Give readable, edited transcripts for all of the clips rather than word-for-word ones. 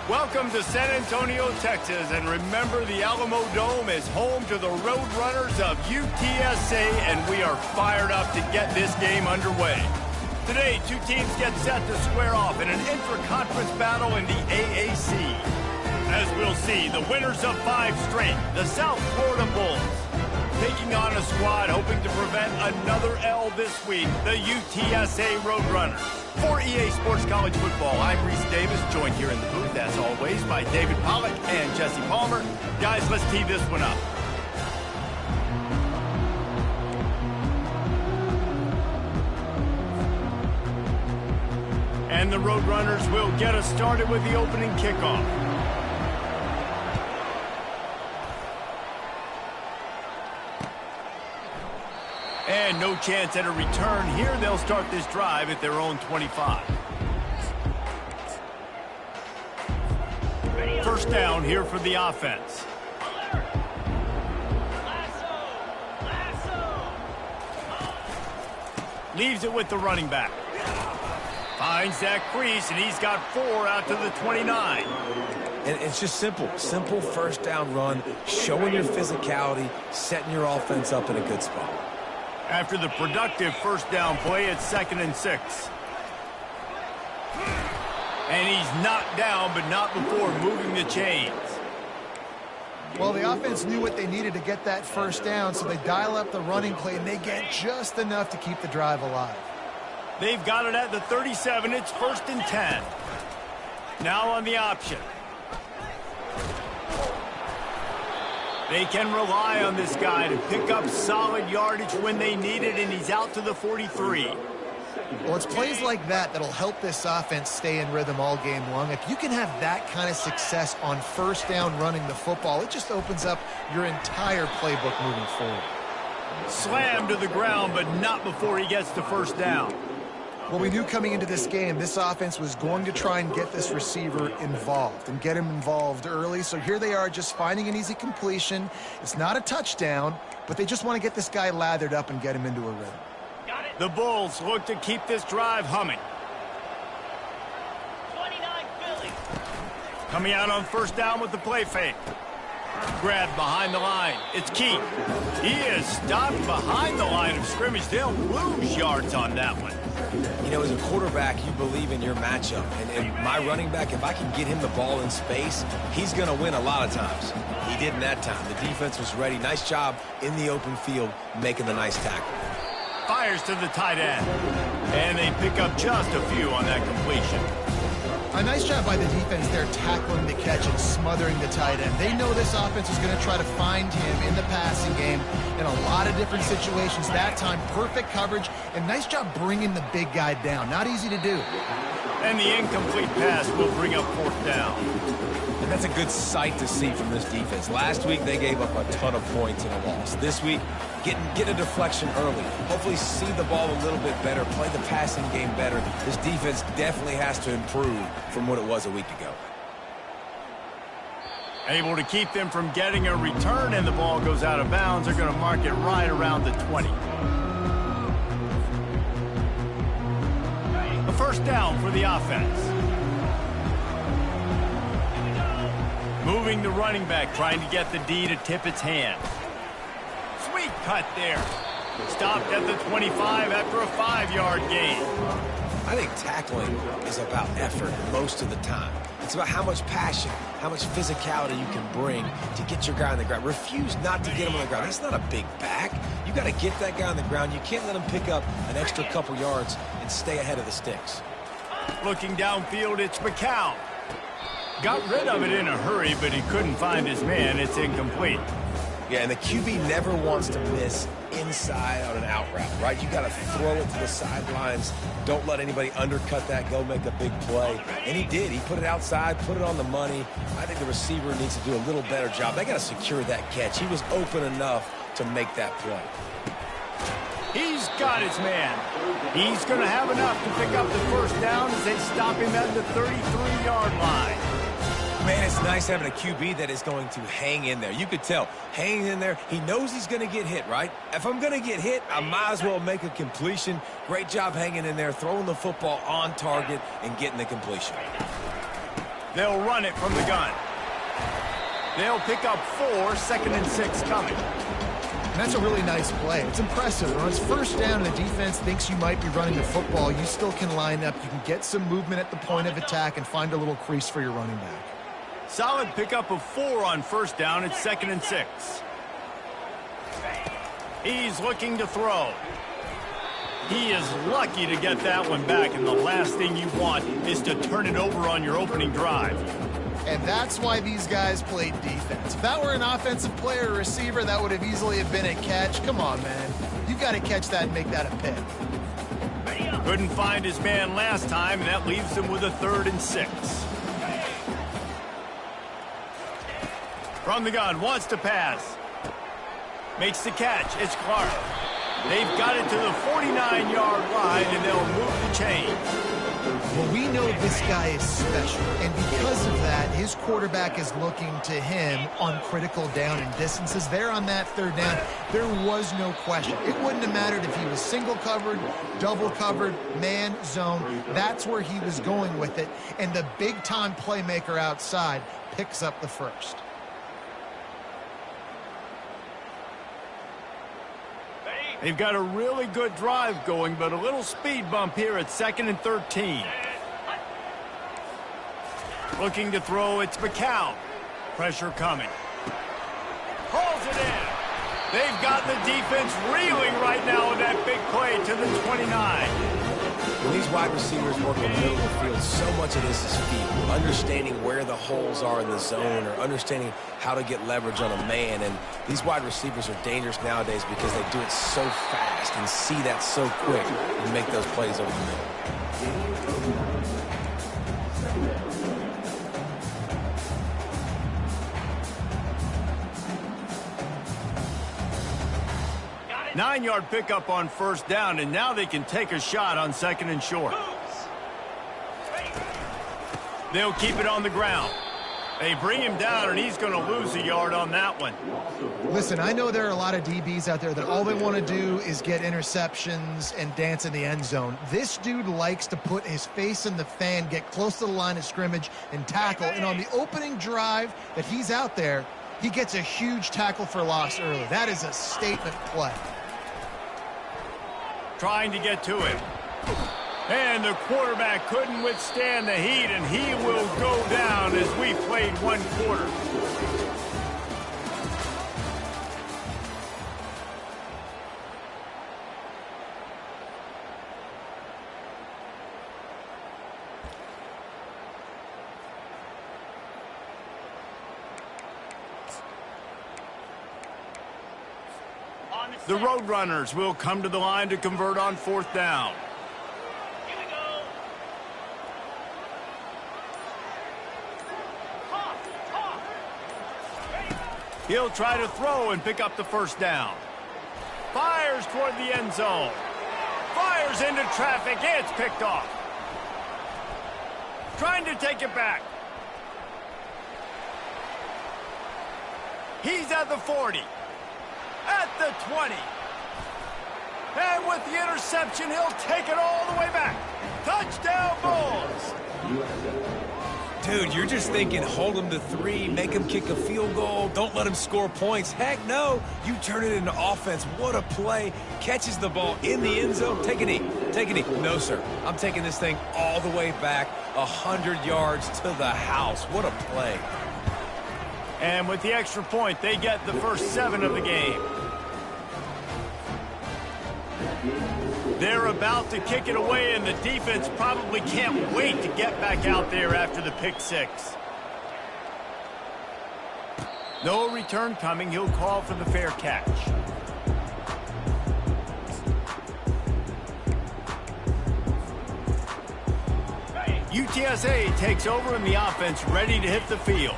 Welcome to San Antonio, Texas, and remember the Alamo Dome is home to the Roadrunners of UTSA, and we are fired up to get this game underway. Today, two teams get set to square off in an intra-conference battle in the AAC. As we'll see, the winners of 5 straight, the South Florida Bulls, taking on a squad hoping to prevent another L this week, the UTSA Roadrunners. For EA Sports College Football, I'm Reese Davis, joined here in the booth, as always, by David Pollack and Jesse Palmer. Guys, let's tee this one up. And the Roadrunners will get us started with the opening kickoff. And no chance at a return here. They'll start this drive at their own 25. First down here for the offense. Leaves it with the running back. Finds that crease, and he's got 4 out to the 29. And it's just simple first down run, showing your physicality, setting your offense up in a good spot. After the productive first down play, it's 2nd and 6. And he's knocked down, but not before moving the chains. Well, the offense knew what they needed to get that first down, so they dial up the running play, and they get just enough to keep the drive alive. They've got it at the 37. It's 1st and 10. Now on the option. They can rely on this guy to pick up solid yardage when they need it, and he's out to the 43. Well, it's plays like that that'll help this offense stay in rhythm all game long. If you can have that kind of success on first down running the football, it just opens up your entire playbook moving forward. Slammed to the ground, but not before he gets to first down. Well, we knew coming into this game, this offense was going to try and get this receiver involved and get him involved early. So here they are just finding an easy completion. It's not a touchdown, but they just want to get this guy lathered up and get him into a rhythm. The Bulls look to keep this drive humming. 29 Philly. Coming out on first down with the play fake. Grabbed behind the line. It's Keith. He is stopped behind the line of scrimmage. They'll lose yards on that one. You know, as a quarterback, you believe in your matchup. And my running back, if I can get him the ball in space, he's going to win a lot of times. He didn't that time. The defense was ready. Nice job in the open field making the nice tackle. Fires to the tight end. And they pick up just a few on that completion. A nice job by the defense there tackling the catch and smothering the tight end. They know this offense is going to try to find him in the passing game in a lot of different situations. That time, perfect coverage, and nice job bringing the big guy down. Not easy to do. And the incomplete pass will bring up 4th down. And that's a good sight to see from this defense. Last week, they gave up a ton of points in a loss. This week, get a deflection early. Hopefully see the ball a little bit better, play the passing game better. This defense definitely has to improve from what it was a week ago. Able to keep them from getting a return, and the ball goes out of bounds. They're going to mark it right around the 20. A first down for the offense. Moving the running back, trying to get the D to tip its hand. Sweet cut there. Stopped at the 25 after a 5-yard gain. I think tackling is about effort most of the time. It's about how much passion, how much physicality you can bring to get your guy on the ground. Refuse not to get him on the ground. That's not a big back. You got to get that guy on the ground. You can't let him pick up an extra couple yards and stay ahead of the sticks. Looking downfield, it's McCown. Got rid of it in a hurry, but he couldn't find his man. It's incomplete. Yeah, and the QB never wants to miss inside on an out route, right? You got to throw it to the sidelines. Don't let anybody undercut that, go make a big play. And he did. He put it outside, put it on the money. I think the receiver needs to do a little better job. They got to secure that catch. He was open enough to make that play. He's got his man. He's going to have enough to pick up the first down as they stop him at the 33-yard line. Man, it's nice having a QB that is going to hang in there. You could tell, hanging in there, he knows he's going to get hit, right? If I'm going to get hit, I might as well make a completion. Great job hanging in there, throwing the football on target and getting the completion. They'll run it from the gun. They'll pick up 4, 2nd and 6 coming. And that's a really nice play. It's impressive. When it's first down and the defense thinks you might be running the football, you still can line up. You can get some movement at the point of attack and find a little crease for your running back. Solid pickup of 4 on first down. It's 2nd and 6. He's looking to throw. He is lucky to get that one back, and the last thing you want is to turn it over on your opening drive. And that's why these guys played defense. If that were an offensive player or receiver, that would have easily have been a catch. Come on, man. You've got to catch that and make that a pick. Couldn't find his man last time, and that leaves him with a 3rd and 6. From the gun, wants to pass. Makes the catch. It's Clark. They've got it to the 49-yard line, and they'll move the chains. Well, we know this guy is special, and because of that, his quarterback is looking to him on critical down and distances. There on that 3rd down, there was no question. It wouldn't have mattered if he was single covered, double covered, man, zone. That's where he was going with it, and the big-time playmaker outside picks up the first. They've got a really good drive going, but a little speed bump here at 2nd and 13. Looking to throw, it's McCown. Pressure coming. Hauls it in. They've got the defense reeling right now with that big play to the 29. When these wide receivers work in the middle of the field, so much of this is feet. Understanding where the holes are in the zone or understanding how to get leverage on a man. And these wide receivers are dangerous nowadays because they do it so fast and see that so quick and make those plays over the middle. 9-yard pickup on first down, and now they can take a shot on 2nd and short. They'll keep it on the ground. They bring him down, and he's going to lose a yard on that one. Listen, I know there are a lot of DBs out there that all they want to do is get interceptions and dance in the end zone. This dude likes to put his face in the fan, get close to the line of scrimmage, and tackle. And on the opening drive that he's out there, he gets a huge tackle for loss early. That is a statement play. Trying to get to him. And the quarterback couldn't withstand the heat, and he will go down as we played 1 quarter. The Roadrunners will come to the line to convert on 4th down. Here we go. He'll try to throw and pick up the first down. Fires toward the end zone. Fires into traffic. It's picked off. Trying to take it back. He's at the 40. At the 20. And with the interception, he'll take it all the way back. Touchdown, Bulls. Dude, you're just thinking, hold him to 3, make him kick a field goal, don't let him score points. Heck no, you turn it into offense. What a play. Catches the ball in the end zone. Take a knee. Take a knee. No, sir. I'm taking this thing all the way back, 100 yards to the house. What a play. And with the extra point, they get the first 7 of the game. They're about to kick it away, and the defense probably can't wait to get back out there after the pick 6. No return coming. He'll call for the fair catch. UTSA takes over in the offense, ready to hit the field.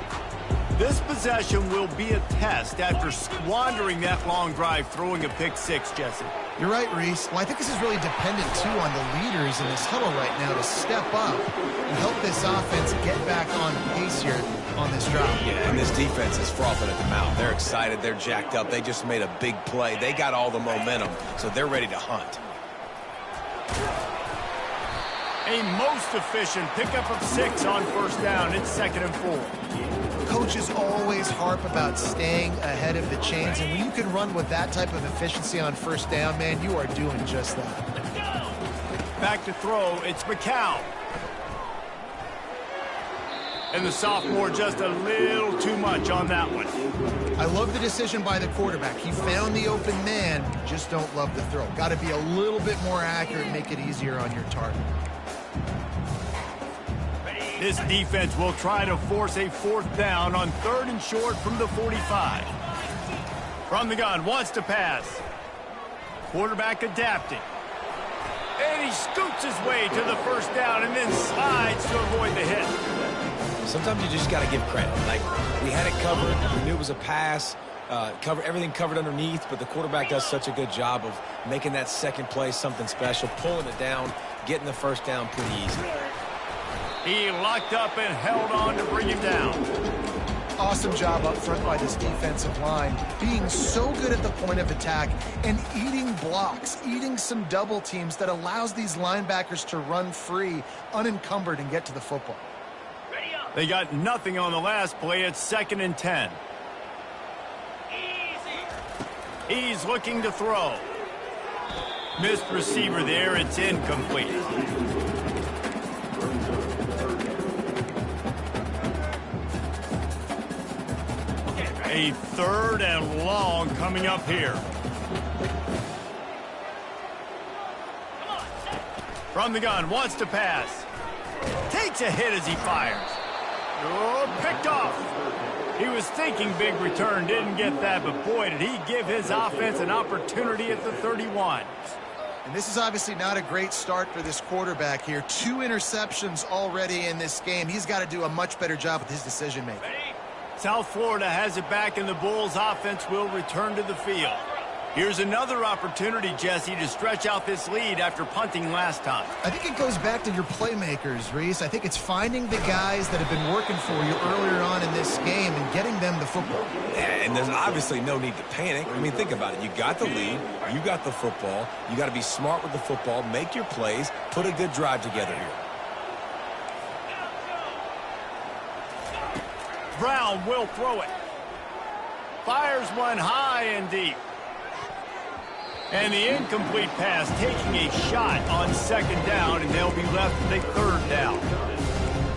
This possession will be a test after squandering that long drive, throwing a pick 6, Jesse. You're right, Reese. Well, I think this is really dependent, too, on the leaders in this huddle right now to step up and help this offense get back on pace here on this drive. Yeah, and this defense is frothing at the mouth. They're excited. They're jacked up. They just made a big play. They got all the momentum, so they're ready to hunt. A most efficient pickup of 6 on first down. It's 2nd and 4. Coaches always harp about staying ahead of the chains, and when you can run with that type of efficiency on first down, man, you are doing just that. Back to throw, it's McCown. And the sophomore just a little too much on that one. I love the decision by the quarterback. He found the open man, just don't love the throw. Got to be a little bit more accurate, make it easier on your target. This defense will try to force a 4th down on 3rd and short from the 45. From the gun, wants to pass. Quarterback adapting. And he scoots his way to the first down and then slides to avoid the hit. Sometimes you just got to give credit. Like, we had it covered. We knew it was a pass. Everything covered underneath, but the quarterback does such a good job of making that second play something special, pulling it down, getting the first down pretty easy. He locked up and held on to bring him down. Awesome job up front by this defensive line, being so good at the point of attack and eating blocks, eating some double teams that allows these linebackers to run free, unencumbered, and get to the football. They got nothing on the last play. It's 2nd and 10. He's looking to throw. Missed receiver there. It's incomplete. A 3rd and long coming up here. From the gun, wants to pass. Takes a hit as he fires. Oh, picked off. He was thinking big return, didn't get that, but boy, did he give his offense an opportunity at the 31. And this is obviously not a great start for this quarterback here. 2 interceptions already in this game. He's got to do a much better job with his decision-making. South Florida has it back, and the Bulls offense will return to the field. Here's another opportunity, Jesse, to stretch out this lead after punting last time. I think it goes back to your playmakers, Reese. I think it's finding the guys that have been working for you earlier on in this game and getting them the football. Yeah, and there's obviously no need to panic. I mean, think about it. You got the lead. You got the football. You got to be smart with the football, make your plays, put a good drive together here. Brown will throw it. Fires one high and deep. And the incomplete pass taking a shot on 2nd down, and they'll be left with a 3rd down.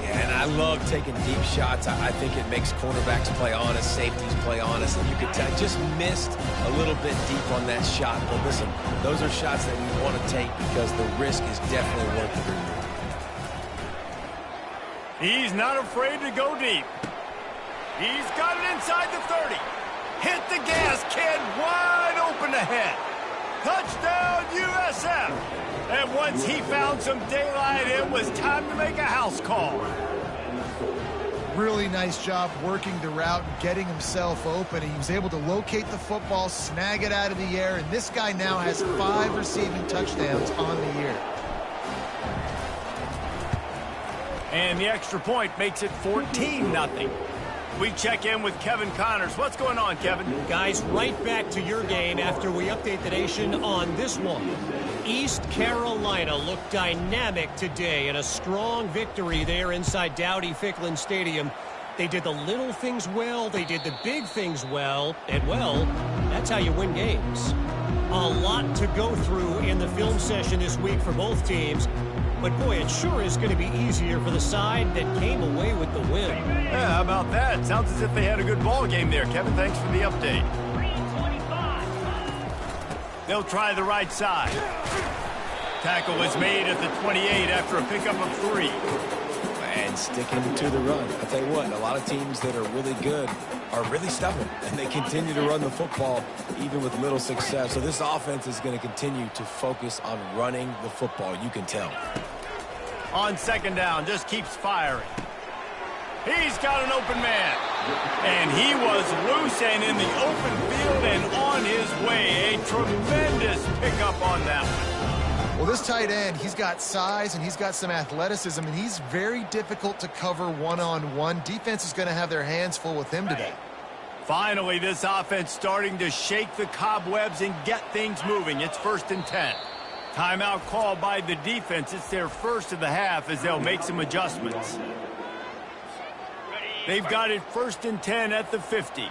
Yeah, and I love taking deep shots. I think it makes cornerbacks play honest, safeties play honest, and you could tell just missed a little bit deep on that shot. But listen, those are shots that we want to take because the risk is definitely worth it. He's not afraid to go deep. He's got it inside the 30. Hit the gas, kid, wide open ahead. Touchdown, USF. And once he found some daylight, it was time to make a house call. Really nice job working the route and getting himself open. He was able to locate the football, snag it out of the air, and this guy now has 5 receiving touchdowns on the year. And the extra point makes it 14-0. We check in with Kevin Connors. What's going on, Kevin? Guys, right back to your game after we update the nation on this one. East Carolina looked dynamic today in a strong victory there inside Dowdy-Ficklin Stadium. They did the little things well, they did the big things well, and well, that's how you win games. A lot to go through in the film session this week for both teams. But, boy, it sure is going to be easier for the side that came away with the win. Yeah, how about that? Sounds as if they had a good ball game there. Kevin, thanks for the update. They'll try the right side. Tackle is made at the 28 after a pickup of 3. And sticking to the run. I'll tell you what, a lot of teams that are really good are really stubborn, and they continue to run the football even with little success. So this offense is going to continue to focus on running the football. You can tell. On 2nd down, just keeps firing. He's got an open man. And he was loose and in the open field and on his way. A tremendous pickup on that one. Well, this tight end, he's got size and he's got some athleticism, and he's very difficult to cover one-on-one. Defense is going to have their hands full with him today. Finally, this offense starting to shake the cobwebs and get things moving. It's 1st and 10. Timeout called by the defense. It's their first of the half as they'll make some adjustments. They've got it 1st and 10 at the 50.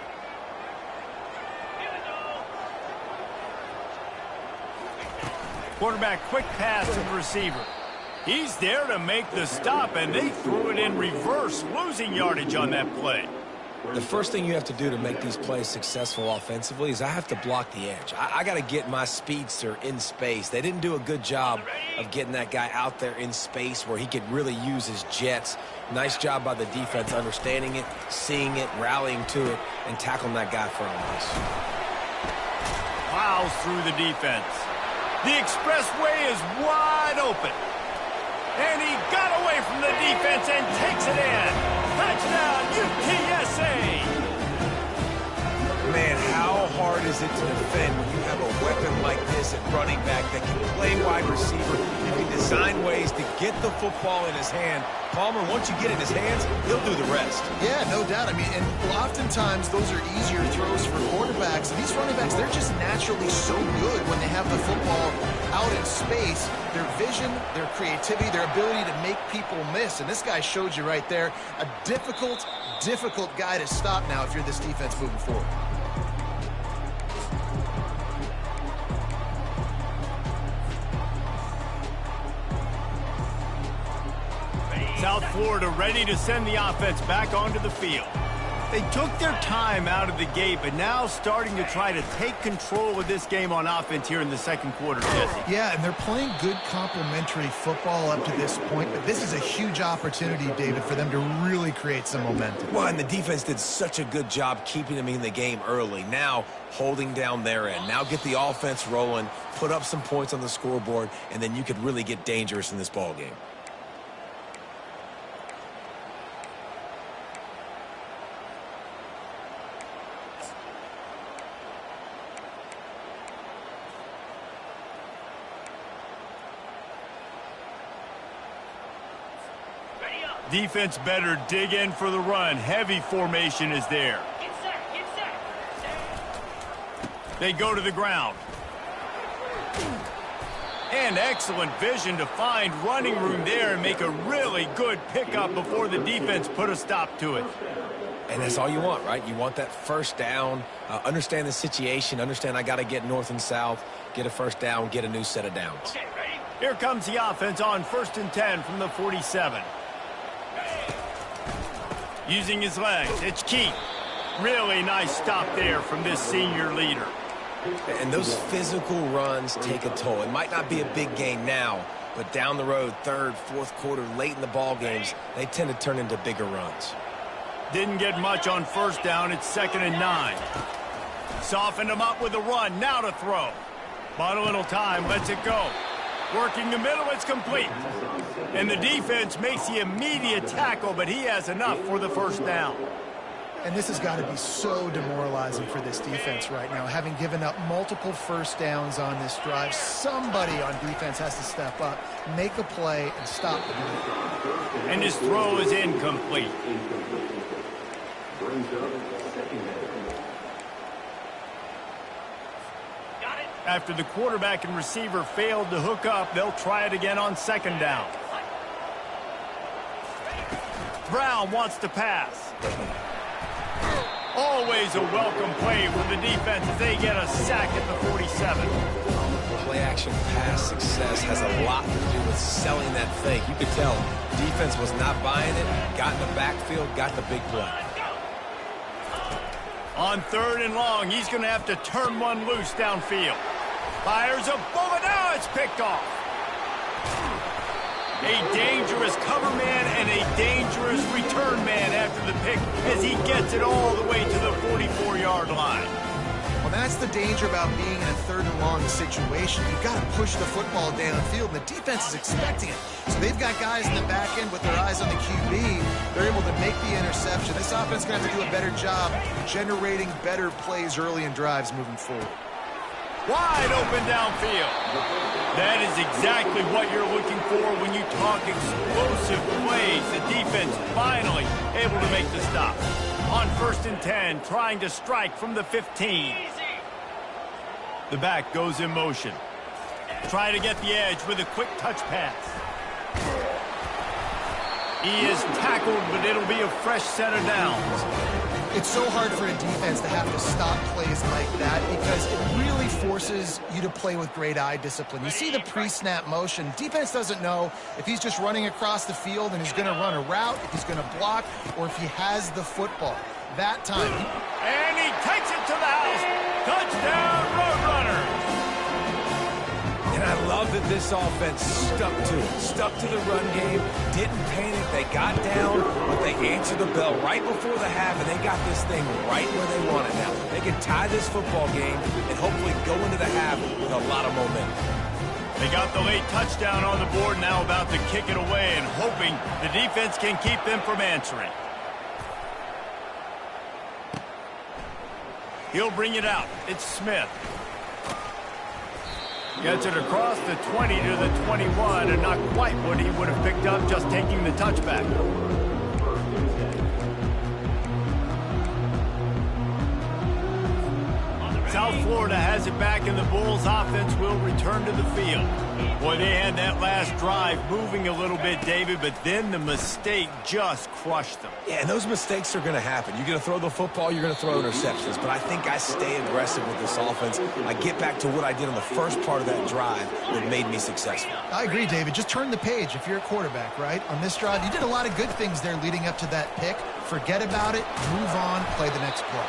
Quarterback quick pass to the receiver. He's there to make the stop, and they threw it in reverse, losing yardage on that play. The first thing you have to do to make these plays successful offensively is I have to block the edge. I got to get my speedster in space. They didn't do a good job of getting that guy out there in space where he could really use his jets. Nice job by the defense understanding it, seeing it, rallying to it, and tackling that guy for a loss. Plows through the defense. The expressway is wide open. And he got away from the defense and takes it in. Touchdown, UTSA! Man, how hard is it to defend when you have a weapon like this at running back that can play wide receiver? You can design ways to get the football in his hand. Palmer, once you get it in his hands, he'll do the rest. Yeah, no doubt. I mean, and oftentimes those are easier throws for quarterbacks. And these running backs, they're just naturally so good when they have the football out in space. Their vision, their creativity, their ability to make people miss. And this guy showed you right there, a difficult guy to stop now if you're this defense moving forward. South Florida ready to send the offense back onto the field. They took their time out of the gate, but now starting to try to take control of this game on offense here in the second quarter, Jesse. Yeah, and they're playing good complementary football up to this point, but this is a huge opportunity, David, for them to really create some momentum. Well, and the defense did such a good job keeping them in the game early. Now holding down their end. Now get the offense rolling, put up some points on the scoreboard, and then you could really get dangerous in this ball game. Defense better dig in for the run. Heavy formation is there. Get set. They go to the ground. And excellent vision to find running room there and make a really good pickup before the defense put a stop to it. And that's all you want, right? You want that first down, understand the situation, understand I got to get north and south, get a first down, get a new set of downs. Okay, ready? Here comes the offense on 1st and 10 from the 47. Using his legs, it's Keith. Really nice stop there from this senior leader. And those physical runs take a toll. It might not be a big gain now, but down the road, third, fourth quarter, late in the ball games, they tend to turn into bigger runs. Didn't get much on first down. It's 2nd and 9. Softened him up with a run. Now to throw. Bought a little time. Lets it go. Working the middle. It's complete. And the defense makes the immediate tackle, but he has enough for the first down. And this has got to be so demoralizing for this defense right now. Having given up multiple first downs on this drive, somebody on defense has to step up, make a play, and stop the move. And his throw is incomplete. Got it. After the quarterback and receiver failed to hook up, they'll try it again on 2nd down. Brown wants to pass. Always a welcome play for the defense as they get a sack at the 47. Play-action pass success has a lot to do with selling that fake. You could tell defense was not buying it, got in the backfield, got the big play. On 3rd and long, he's going to have to turn one loose downfield. Fires a bullet. Now it's picked off. A dangerous cover man and a dangerous return man after the pick as he gets it all the way to the 44-yard line. Well, that's the danger about being in a 3rd and long situation. You've got to push the football downfield, and the defense is expecting it. So they've got guys in the back end with their eyes on the QB. They're able to make the interception. This offense is going to have to do a better job generating better plays early in drives moving forward. Wide open downfield. That is exactly what you're looking for when you talk explosive plays. The defense finally able to make the stop. On 1st and 10, trying to strike from the 15. The back goes in motion. Try to get the edge with a quick touch pass. He is tackled, but it'll be a fresh set of downs. It's so hard for a defense to have to stop plays like that because it really forces you to play with great eye discipline. You see the pre-snap motion. Defense doesn't know if he's just running across the field and he's going to run a route, if he's going to block, or if he has the football. That time. And he takes it to the house. Touchdown, Roadrunners. And I love that this offense stuck to it, stuck to the run game, didn't panic. They got down, but they answered the bell right before the half, and they got this thing right where they want it now. They can tie this football game and hopefully go into the half with a lot of momentum. They got the late touchdown on the board, now about to kick it away and hoping the defense can keep them from answering. He'll bring it out. It's Smith. Gets it across the 20 to the 21, and not quite what he would have picked up just taking the touchback. South Florida has it back, and the Bulls offense will return to the field. Boy, they had that last drive moving a little bit, David, but then the mistake just crushed them. Yeah, and those mistakes are going to happen. You're going to throw the football, you're going to throw interceptions, but I think I stay aggressive with this offense. I get back to what I did on the first part of that drive that made me successful. I agree, David. Just turn the page if you're a quarterback, right? On this drive, you did a lot of good things there leading up to that pick. Forget about it, move on, play the next play.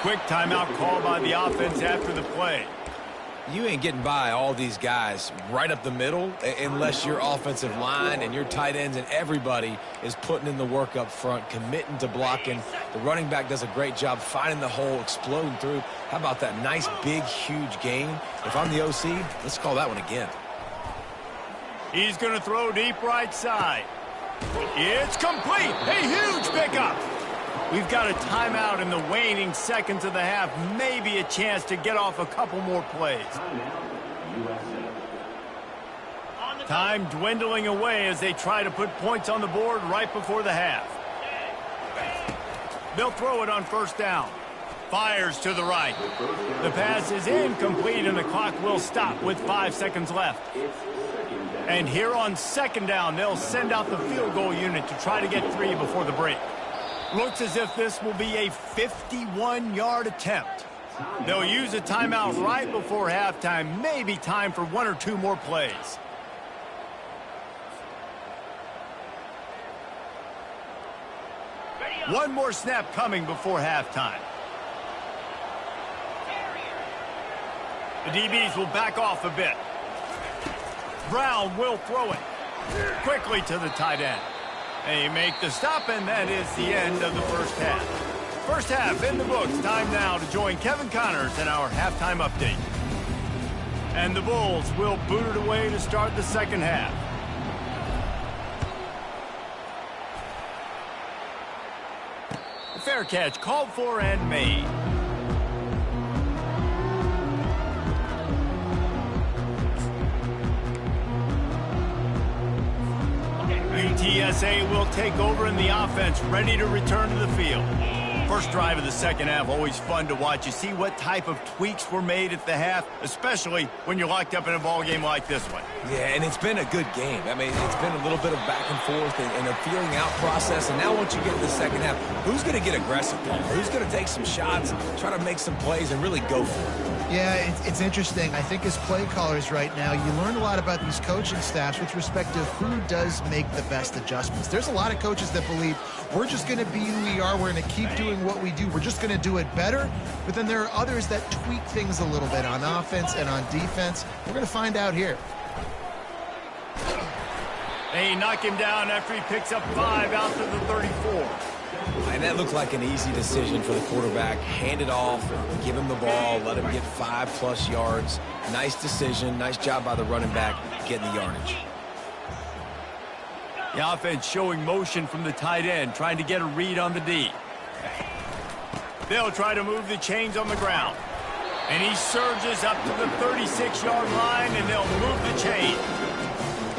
Quick timeout call by the offense after the play. You ain't getting by all these guys right up the middle unless your offensive line and your tight ends and everybody is putting in the work up front, committing to blocking. The running back does a great job finding the hole, exploding through. How about that nice, big, huge gain? If I'm the OC, let's call that one again. He's going to throw deep right side. It's complete. A huge pickup. We've got a timeout in the waning seconds of the half. Maybe a chance to get off a couple more plays. Time dwindling away as they try to put points on the board right before the half. They'll throw it on first down. Fires to the right. The pass is incomplete, and the clock will stop with 5 seconds left. And here on second down, they'll send out the field goal unit to try to get 3 before the break. Looks as if this will be a 51-yard attempt. They'll use a timeout right before halftime. Maybe time for 1 or 2 more plays. One more snap coming before halftime. The DBs will back off a bit. Brown will throw it quickly to the tight end. They make the stop, and that is the end of the first half. First half in the books. Time now to join Kevin Connors in our halftime update. And the Bulls will boot it away to start the second half. A fair catch called for and made. UTSA will take over in the offense, ready to return to the field. First drive of the second half, always fun to watch. You see what type of tweaks were made at the half, especially when you're locked up in a ball game like this one. Yeah, and it's been a good game. I mean, it's been a little bit of back and forth and a feeling out process. And now once you get to the second half, who's going to get aggressive? Who's going to take some shots, try to make some plays, and really go for it? Yeah, it's interesting. I think as play callers right now, you learn a lot about these coaching staffs with respect to who does make the best adjustments. There's a lot of coaches that believe we're just going to be who we are. We're going to keep doing what we do. We're just going to do it better. But then there are others that tweak things a little bit on offense and on defense. We're going to find out here. They knock him down after he picks up 5 out to the 34. And that looked like an easy decision for the quarterback. Hand it off, give him the ball, let him get 5+ yards. Nice decision. Nice job by the running back getting the yardage. The offense showing motion from the tight end, trying to get a read on the D. They'll try to move the chains on the ground. And he surges up to the 36-yard line, and they'll move the chain.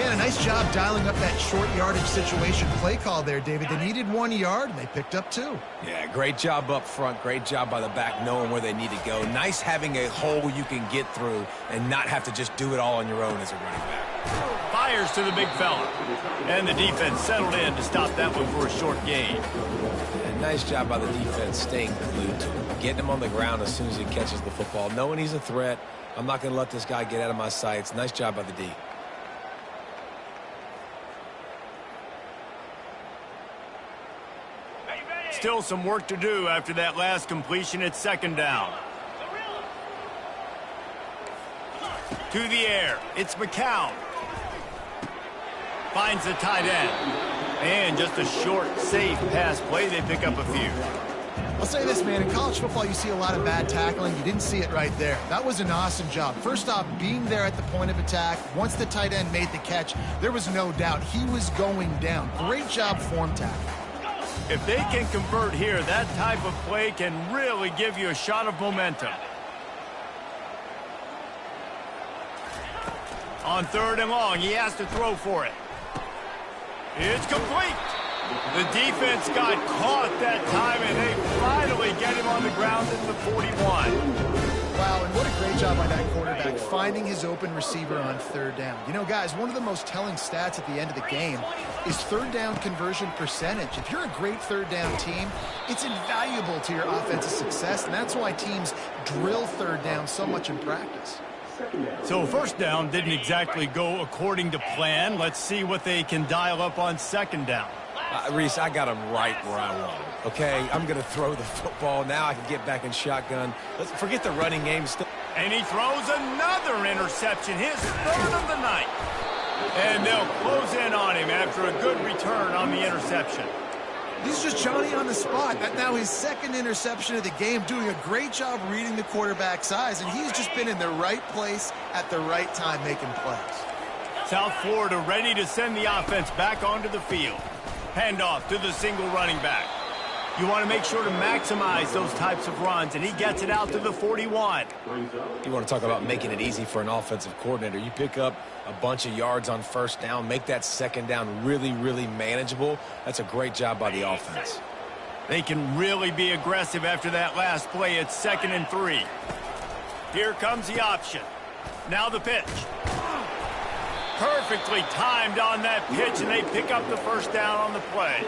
Yeah, a nice job dialing up that short yardage situation play call there, David. They needed 1 yard, and they picked up 2. Yeah, great job up front. Great job by the back knowing where they need to go. Nice having a hole you can get through and not have to just do it all on your own as a running back. Fires to the big fella. And the defense settled in to stop that one for a short gain. And nice job by the defense staying glued to him. Getting him on the ground as soon as he catches the football. Knowing he's a threat. I'm not going to let this guy get out of my sights. Nice job by the D. Still some work to do after that last completion at 2nd down. To the air. It's McCown. Finds the tight end. And just a short, safe pass play. They pick up a few. I'll say this, man. In college football, you see a lot of bad tackling. You didn't see it right there. That was an awesome job. First off, being there at the point of attack. Once the tight end made the catch, there was no doubt he was going down. Great job form tackling. If they can convert here, that type of play can really give you a shot of momentum. On 3rd and long, he has to throw for it. It's complete. The defense got caught that time, and they finally get him on the ground at the 41. Wow, and what a great job by that quarterback, finding his open receiver on 3rd down. You know, guys, one of the most telling stats at the end of the game is 3rd down conversion percentage. If you're a great 3rd down team, it's invaluable to your offensive success, and that's why teams drill 3rd down so much in practice. So 1st down didn't exactly go according to plan. Let's see what they can dial up on 2nd down. Reese, I got him right where I want him. Okay, I'm going to throw the football. Now I can get back in shotgun. Let's forget the running game. And he throws another interception, his 3rd of the night. And they'll close in on him after a good return on the interception. He's just Johnny on the spot. Now his 2nd interception of the game, doing a great job reading the quarterback's eyes, and he's just been in the right place at the right time making plays. South Florida ready to send the offense back onto the field. Handoff to the single running back. You want to make sure to maximize those types of runs, and he gets it out to the 41. You want to talk about making it easy for an offensive coordinator. You pick up a bunch of yards on 1st down, make that 2nd down really, really manageable. That's a great job by the offense. They can really be aggressive after that last play. It's 2nd and 3. Here comes the option. Now the pitch. Perfectly timed on that pitch, and they pick up the 1st down on the play.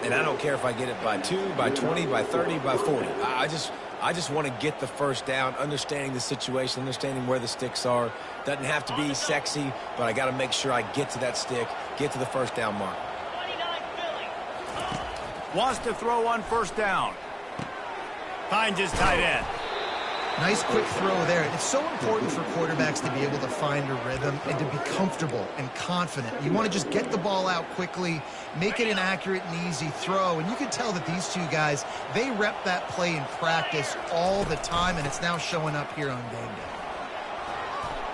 And I don't care if I get it by 2, by 20, by 30, by 40. I just want to get the 1st down, understanding the situation, understanding where the sticks are. Doesn't have to be sexy, but I got to make sure I get to that stick, get to the 1st down mark. Wants to throw on 1st down. Finds his tight end. Nice quick throw there. It's so important for quarterbacks to be able to find a rhythm and to be comfortable and confident. You want to just get the ball out quickly, make it an accurate and easy throw. And you can tell that these 2 guys, they rep that play in practice all the time, and it's now showing up here on game day.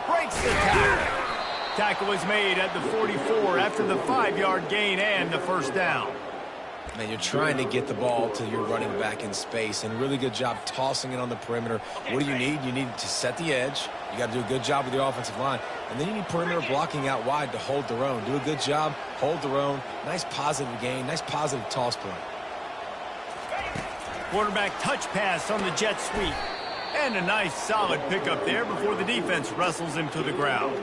Breaks the tackle. Tackle is made at the 44 after the 5-yard gain and the 1st down. Man, you're trying to get the ball to your running back in space, and really good job tossing it on the perimeter. What do you need? You need to set the edge. You got to do a good job with the offensive line. And then you need perimeter blocking out wide to hold their own. Do a good job, hold their own. Nice positive gain, nice positive toss play. Quarterback touch pass on the jet sweep. And a nice solid pickup there before the defense wrestles him to the ground.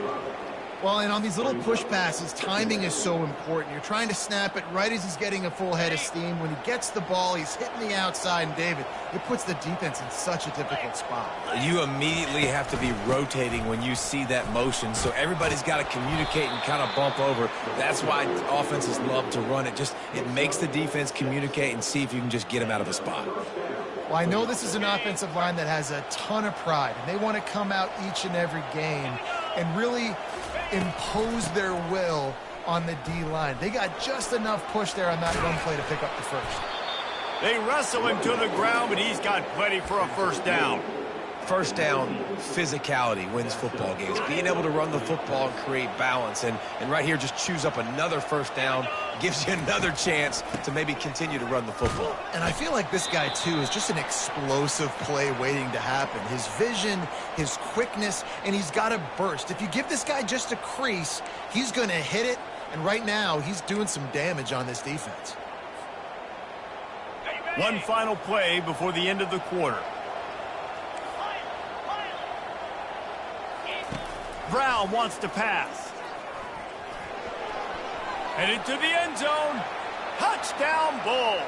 Well, and on these little push passes, timing is so important. You're trying to snap it right as he's getting a full head of steam. When he gets the ball, he's hitting the outside, and David, it puts the defense in such a difficult spot. You immediately have to be rotating when you see that motion, so everybody's got to communicate and kind of bump over. That's why offenses love to run it. It makes the defense communicate and see if you can just get them out of a spot. Well, I know this is an offensive line that has a ton of pride, and they want to come out each and every game and really impose their will on the D-line. They got just enough push there on that run play to pick up the 1st. They wrestle him to the ground, but he's got plenty for a 1st down. 1st down, physicality wins football games. Being able to run the football and create balance. And right here, just choose up another 1st down. gives you another chance to maybe continue to run the football. And I feel like this guy, too, is just an explosive play waiting to happen. His vision, his quickness, and he's got a burst. If you give this guy just a crease, he's going to hit it. And right now, he's doing some damage on this defense. One final play before the end of the quarter. Brown wants to pass. Headed to the end zone. Touchdown, Bulls.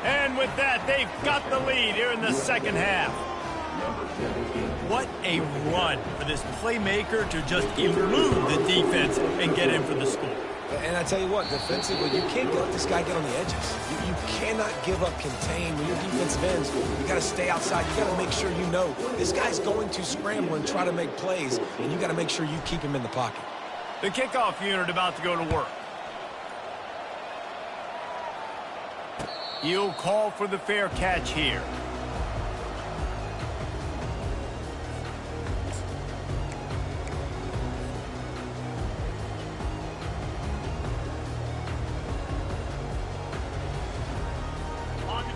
And with that, they've got the lead here in the second half. What a run for this playmaker to just elude the defense and get in for the score. And I tell you what, defensively, you can't let this guy get on the edges. You cannot give up contain when your defensive ends. You got to stay outside. You got to make sure you know this guy's going to scramble and try to make plays, and you got to make sure you keep him in the pocket. The kickoff unit about to go to work. He'll call for the fair catch here.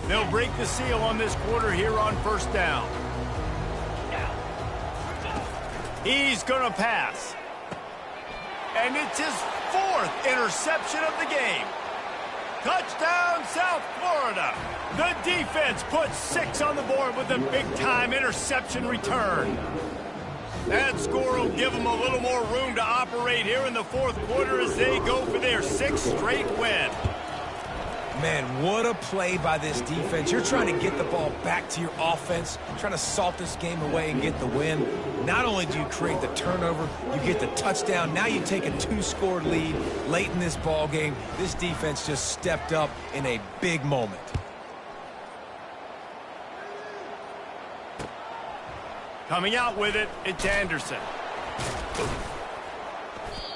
They'll break the seal on this quarter here on first down. He's going to pass. And it's his 4th interception of the game. Touchdown, South Florida. The defense puts 6 on the board with a big-time interception return. That score will give them a little more room to operate here in the 4th quarter as they go for their 6th straight win. Man, what a play by this defense. You're trying to get the ball back to your offense, trying to salt this game away and get the win. Not only do you create the turnover, you get the touchdown. Now you take a 2-score lead late in this ball game. This defense just stepped up in a big moment. Coming out with it, it's Anderson.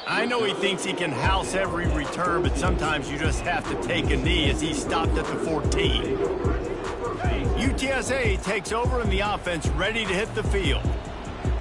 I know he thinks he can house every return, but sometimes you just have to take a knee as he stopped at the 14. UTSA takes over in the offense, ready to hit the field.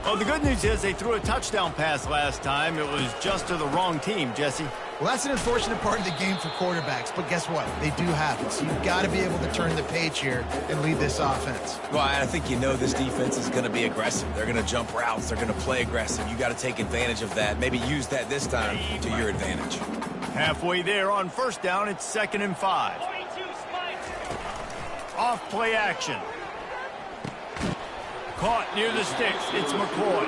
Well, the good news is they threw a touchdown pass last time. It was just to the wrong team, Jesse. Well, that's an unfortunate part of the game for quarterbacks, but guess what? They do happen. So you've got to be able to turn the page here and lead this offense. Well, I think you know this defense is going to be aggressive. They're going to jump routes. They're going to play aggressive. You got to take advantage of that. Maybe use that this time to your advantage. Halfway there on first down, it's 2nd and 5. Off play action. Caught near the sticks. It's McCoy.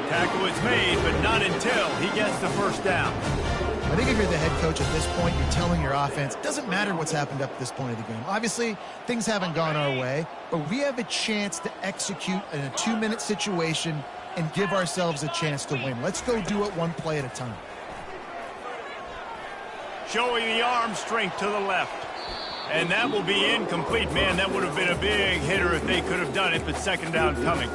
Tackle is made, but not until he gets the first down. I think if you're the head coach at this point, you're telling your offense, it doesn't matter what's happened up to this point of the game. Obviously, things haven't gone our way, but we have a chance to execute in a 2-minute situation and give ourselves a chance to win. Let's go do it one play at a time. Showing the arm strength to the left. And that will be incomplete. Man, that would have been a big hitter if they could have done it, but second down coming.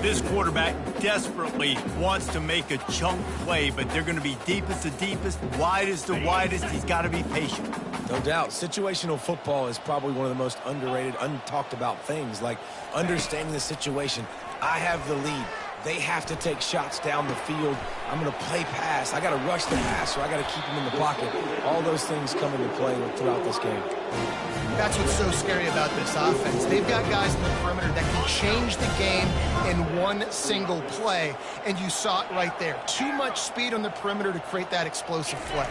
This quarterback desperately wants to make a chunk play, but they're going to be deepest to deepest, widest to widest. He's got to be patient. No doubt. Situational football is probably one of the most underrated, untalked about things, like understanding the situation. I have the lead. They have to take shots down the field. I'm going to play pass. I got to rush the pass, so I got to keep him in the pocket. All those things come into play throughout this game. That's what's so scary about this offense. They've got guys in the perimeter that can change the game in one single play, and you saw it right there. Too much speed on the perimeter to create that explosive play.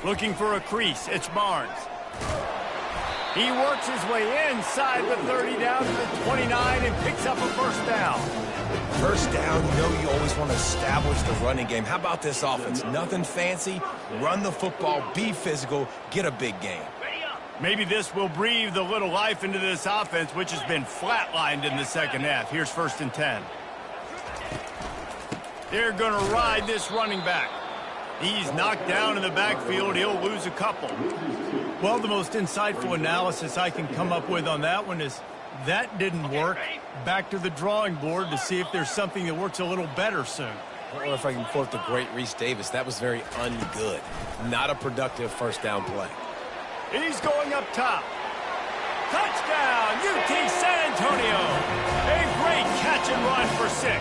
Looking for a crease. It's Barnes. He works his way inside the 30 down to the 29 and picks up a first down. First down, you know you always want to establish the running game. How about this offense? Nothing fancy. Run the football, be physical, get a big gain. Maybe this will breathe a little life into this offense, which has been flatlined in the second half. Here's 1st and 10. They're going to ride this running back. He's knocked down in the backfield. He'll lose a couple. Well, the most insightful analysis I can come up with on that one is that didn't work. Back to the drawing board to see if there's something that works a little better soon. Or if I can quote the great Reese Davis, that was very ungood. Not a productive first down play. He's going up top. Touchdown, UT San Antonio. A great catch and run for 6.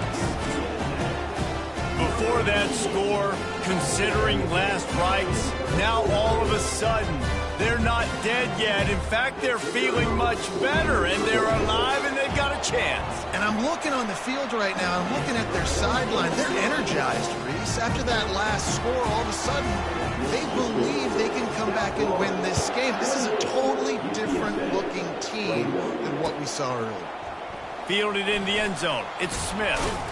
for that score, considering last rites, now all of a sudden, they're not dead yet. In fact, they're feeling much better, and they're alive, and they've got a chance. And I'm looking on the field right now. I'm looking at their sideline. They're energized, Reese. After that last score, all of a sudden, they believe they can come back and win this game. This is a totally different-looking team than what we saw earlier. Fielded in the end zone. It's Smith.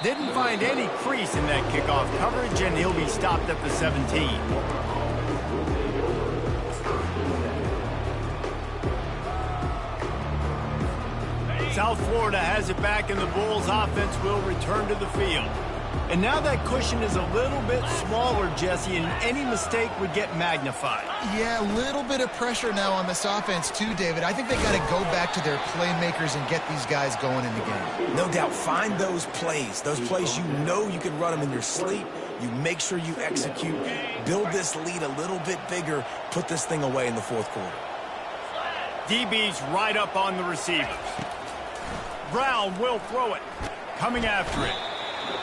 Didn't find any crease in that kickoff coverage, and he'll be stopped at the 17. South Florida has it back, and the Bulls offense will return to the field. And now that cushion is a little bit smaller, Jesse, and any mistake would get magnified. Yeah, a little bit of pressure now on this offense too, David. I think they got to go back to their playmakers and get these guys going in the game. No doubt, find those plays you know you can run them in your sleep. You make sure you execute, build this lead a little bit bigger, put this thing away in the fourth quarter. DB's right up on the receivers. Brown will throw it. Coming after it.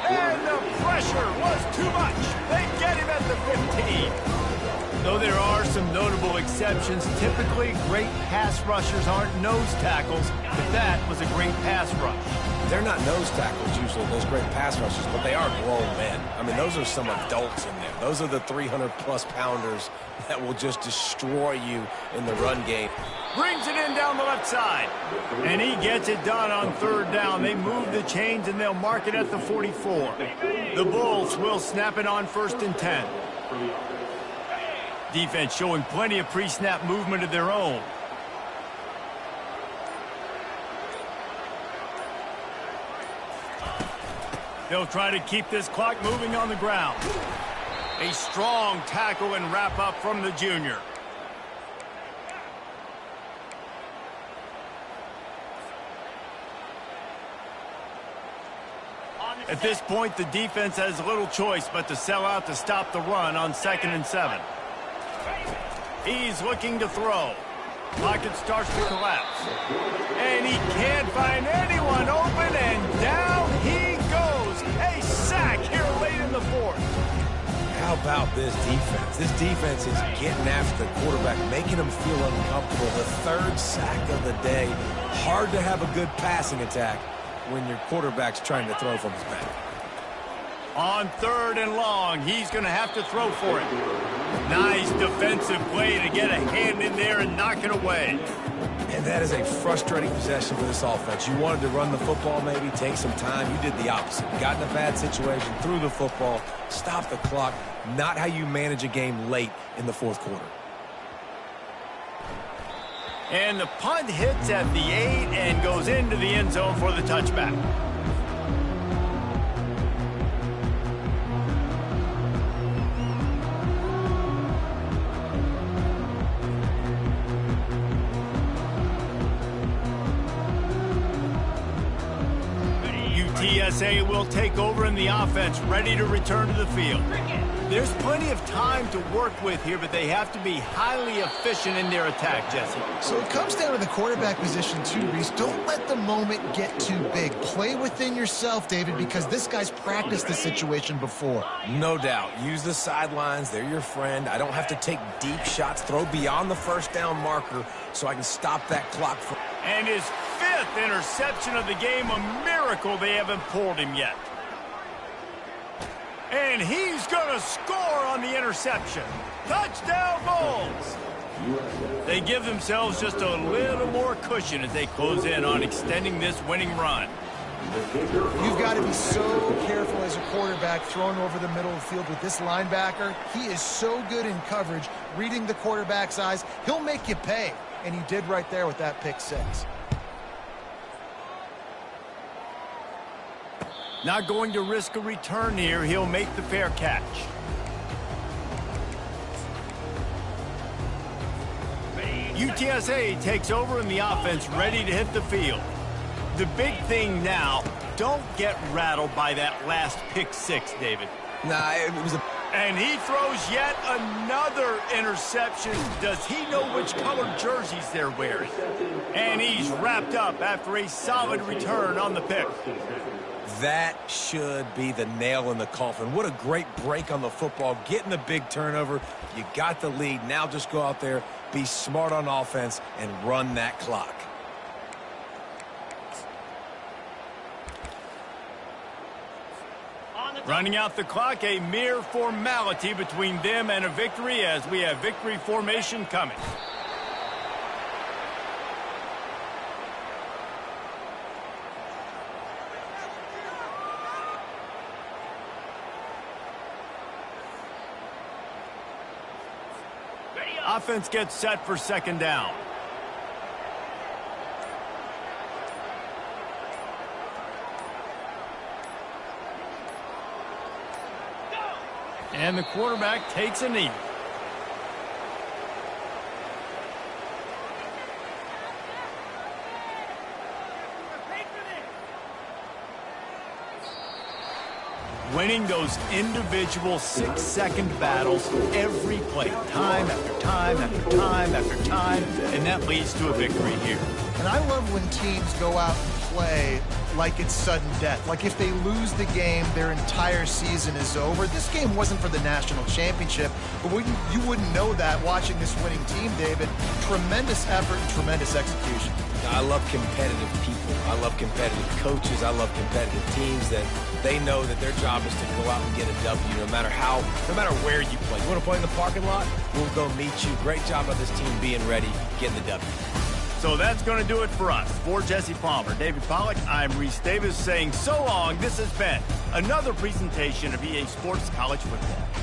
And the pressure was too much. They get him at the 15. Though there are some notable exceptions, typically great pass rushers aren't nose tackles, but that was a great pass rush. They're not nose tackles usually, those great pass rushers, but they are grown men. I mean, those are some adults in there. Those are the 300-plus pounders that will just destroy you in the run game. Brings it in down the left side. And he gets it done on third down. They move the chains, and they'll mark it at the 44. The Bulls will snap it on 1st and 10. Defense showing plenty of pre-snap movement of their own. They'll try to keep this clock moving on the ground. A strong tackle and wrap up from the junior. At this point, the defense has little choice but to sell out to stop the run on 2nd and 7. He's looking to throw. Pocket starts to collapse. And he can't find anyone open, and down he goes. A sack here late in the 4th. How about this defense? This defense is getting after the quarterback, making him feel uncomfortable. The 3rd sack of the day. Hard to have a good passing attack when your quarterback's trying to throw from his back. On 3rd and long, he's going to have to throw for it. Nice defensive play to get a hand in there and knock it away. And that is a frustrating possession for this offense. You wanted to run the football, maybe take some time. You did the opposite. Got in a bad situation, threw the football, stopped the clock. Not how you manage a game late in the 4th quarter. And the punt hits at the 8 and goes into the end zone for the touchback. UTSA will take over in the offense, ready to return to the field. There's plenty of time to work with here, but they have to be highly efficient in their attack, Jesse. So it comes down to the quarterback position too, Reese. Don't let the moment get too big. Play within yourself, David, because this guy's practiced the situation before. No doubt. Use the sidelines. They're your friend. I don't have to take deep shots. Throw beyond the 1st down marker so I can stop that clock. And his 5th interception of the game, a miracle they haven't pulled him yet. And he's going to score on the interception. Touchdown, Bulls! They give themselves just a little more cushion as they close in on extending this winning run. You've got to be so careful as a quarterback throwing over the middle of the field with this linebacker. He is so good in coverage, reading the quarterback's eyes. He'll make you pay, and he did right there with that pick 6. Not going to risk a return here. He'll make the fair catch. UTSA takes over in the offense, ready to hit the field. The big thing now, don't get rattled by that last pick 6, David. Nah, it was a... And he throws yet another interception. Does he know which colored jerseys they're wearing? And he's wrapped up after a solid return on the pick. That should be the nail in the coffin. What a great break on the football, getting the big turnover. You got the lead. Now just go out there, be smart on offense, and run that clock. Running out the clock, a mere formality between them and a victory as we have victory formation coming. Offense gets set for second down. And the quarterback takes a knee. Winning those individual 6-second battles every play, time after time after time after time, and that leads to a victory here. And I love when teams go out and play like it's sudden death. Like if they lose the game, their entire season is over. This game wasn't for the national championship, but you wouldn't know that watching this winning team, David. Tremendous effort and tremendous execution. I love competitive people. I love competitive coaches. I love competitive teams that they know that their job is to go out and get a W no matter where you play. You want to play in the parking lot? We'll go meet you. Great job by this team being ready, getting the W. So that's going to do it for us. For Jesse Palmer, David Pollack, I'm Reese Davis saying so long. This has been another presentation of EA Sports College Football.